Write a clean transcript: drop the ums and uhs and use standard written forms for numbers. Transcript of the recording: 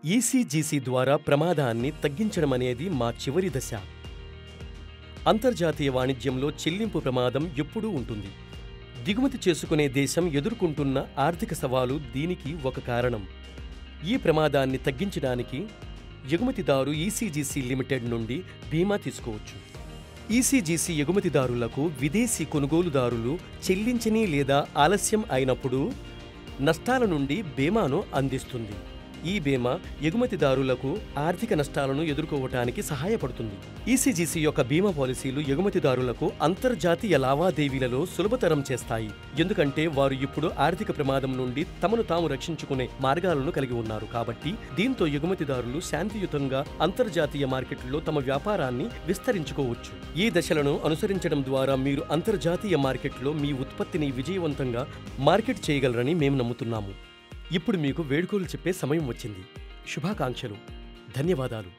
ECGC ద్వారా ప్రమాదాన్ని తగ్గించడమనేది మా చివరి దశ. అంతర్జాతీయ వాణిజ్యంలో చెల్లింపు ప్రమాదం ఎప్పుడూ ఉంటుంది. దిగుమతి చేసుకునే దేశం ఎదుర్కొంటున్న ఆర్థిక సవాలు దీనికి ఒక కారణం. ఈ ప్రమాదాన్ని తగ్గించడానికి ఎగుమతిదారు ఈసీజీసీ లిమిటెడ్ నుండి బీమా తీసుకోవచ్చు. ఈసీజీసీ ఎగుమతిదారులకు విదేశీ కొనుగోలుదారులు చెల్లించని లేదా ఆలస్యం అయినప్పుడు నష్టాల నుండి బీమాను అందిస్తుంది. ఈ బీమా ఎగుమతిదారులకు ఆర్థిక నష్టాలను ఎదుర్కోవటానికి సహాయపడుతుంది. ఈసీజీసీ యొక్క బీమా పాలసీలు ఎగుమతిదారులకు అంతర్జాతీయ లావాదేవీలలో సులభతరం చేస్తాయి, ఎందుకంటే వారు ఇప్పుడు ఆర్థిక ప్రమాదం నుండి తమను తాము రక్షించుకునే మార్గాలను కలిగి ఉన్నారు. కాబట్టి దీంతో ఎగుమతిదారులు శాంతియుతంగా అంతర్జాతీయ మార్కెట్లో తమ వ్యాపారాన్ని విస్తరించుకోవచ్చు. ఈ దశలను అనుసరించడం ద్వారా మీరు అంతర్జాతీయ మార్కెట్లో మీ ఉత్పత్తిని విజయవంతంగా మార్కెట్ చేయగలరని మేము నమ్ముతున్నాము. ఇప్పుడు మీకు వేడుకలు చెప్పే సమయం వచ్చింది. శుభాకాంక్షలు. ధన్యవాదాలు.